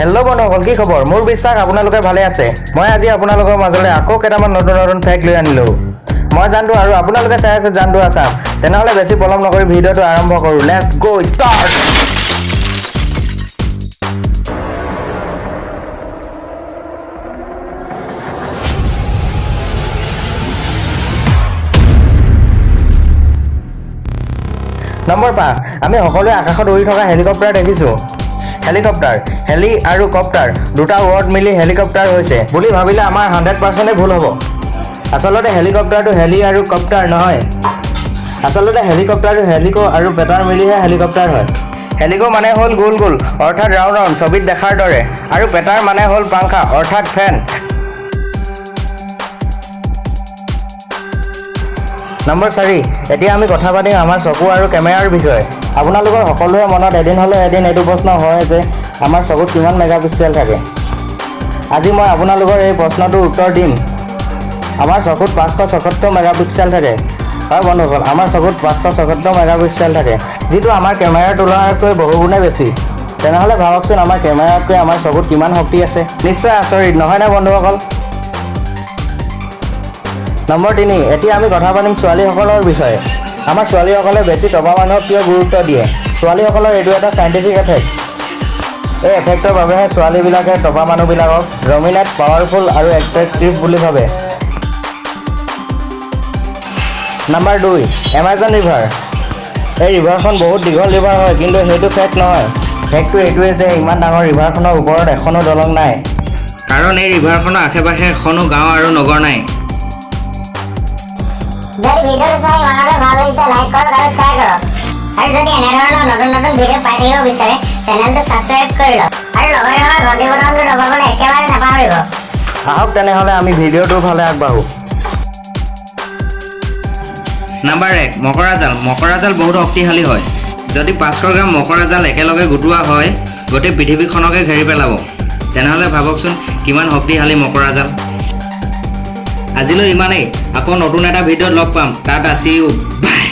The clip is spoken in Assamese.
হেল্ল' বন্ধুসকল, কি খবৰ? মোৰ বিশ্বাস আপোনালোকে ভালে আছে। মই আজি আপোনালোকৰ মাজলৈ আকৌ কেইটামান নতুন নতুন ফেক্ট লৈ আনিলোঁ। মই জানটো আৰু আপোনালোকে চাই আছে জানটো আছাম। তেনেহ'লে বেছি পলম নকৰি ভিডিঅ'টো আৰম্ভ কৰোঁ। Let's go start. নম্বৰ 5, আমি সকলোৱে আকাশত উৰি থকা হেলিকপ্টাৰ দেখিছোঁ। হেলিকপ্টাৰ, হেলি আৰু কপ্টাৰ দুটা ৱৰ্ড মিলি হেলিকপ্টাৰ হৈছে বুলি ভাবিলে আমাৰ 100% ভুল হ'ব। আচলতে হেলিকপ্টাৰটো হেলি আৰু কপ্টাৰ নহয়। আচলতে হেলিকপ্টাৰটো হেলিকো আৰু পেটাৰ মিলিহে হেলিকপ্টাৰ হয়। হেলিকো মানে হ'ল গোল গোল অৰ্থাৎ ৰাউণ্ড ৰাউণ্ড ছবিত দেখাৰ দৰে, আৰু পেটাৰ মানে হ'ল পাংখা অৰ্থাৎ ফেন। নম্বৰ 4, এতিয়া আমি কথা পাতিম আমাৰ চকু আৰু কেমেৰাৰ বিষয়ে। আপোনালোকৰ সকলোৰে মনত এদিন হ'লেও এদিন এইটো প্ৰশ্ন হয় যে আমাৰ চকুত কিমান মেগাপিক্সেল থাকে। আজি মই আপোনালোকৰ এই প্ৰশ্নটোৰ উত্তৰ দিম। আমাৰ চকুত 576 মেগাপিক্সেল থাকে। হয় বন্ধুসকল, আমাৰ চকুত 576 মেগাপিক্সেল থাকে, যিটো আমাৰ কেমেৰাৰ তুলনাতকৈ বহুগুণে বেছি। তেনেহ'লে ভাবকচোন আমাৰ কেমেৰাতকৈ আমাৰ চকুত কিমান শক্তি আছে। নিশ্চয় আচৰিত নহয়নে বন্ধুসকল? নম্বৰ 3, এতিয়া আমি কথা পাতিম ছোৱালীসকলৰ বিষয়ে। আমাৰ ছোৱালীসকলে বেছি টপা মানুহক কিয় গুৰুত্ব দিয়ে? ছোৱালীসকলৰ এইটো এটা চাইণ্টিফিক এফেক্ট। এই এফেক্টৰ বাবেহে ছোৱালীবিলাকে টপা মানুহবিলাকক ডমিনেট, পাৱাৰফুল আৰু এট্ৰেক্টিভ বুলি ভাবে। Number 2, Amazon river. এই ৰিভাৰখন বহুত দীঘল ৰিভাৰ হয়, কিন্তু সেইটো ফেক্ট নহয়। ফেক্টটো এইটোৱে যে ইমান ডাঙৰ ৰিভাৰখনৰ ওপৰত এখনো দলং নাই, কাৰণ এই ৰিভাৰখনৰ আশে-পাশে এখনো গাঁও আৰু নগৰ নাই। যদি ভিডিঅ'টো চাই মনতে ভাল লাগিছে লাইক কৰক আৰু শ্বেয়াৰ কৰক, আৰু যদি এনেধৰণৰ নতুন নতুন ভিডিঅ' পাই থাকিব বিচাৰে চেনেলটো ছাবস্ক্ৰাইব কৰি লওক, আৰু লগতে ঘণ্টি বটনটো দবাবলৈ একেবাৰে নাপাহৰিব। আহক তেনেহ'লে আমি ভিডিঅ'টোৰ ফালে আগবাঢ়োঁ। নম্বৰ 1, মকৰা জাল। মকৰা জাল বহুত শক্তিশালী হয়। যদি 500 গ্ৰাম মকৰা জাল একেলগে গোটোৱা হয় গোটেই পৃথিৱীখনকে ঘেৰি পেলাব। তেনেহ'লে ভাবকচোন কিমান শক্তিশালী মকৰা জাল। আজিলৈ ইমানেই, আকৌ নতুন এটা ভিডিঅ'ত লগ পাম। তাত আছি ইউ বাই।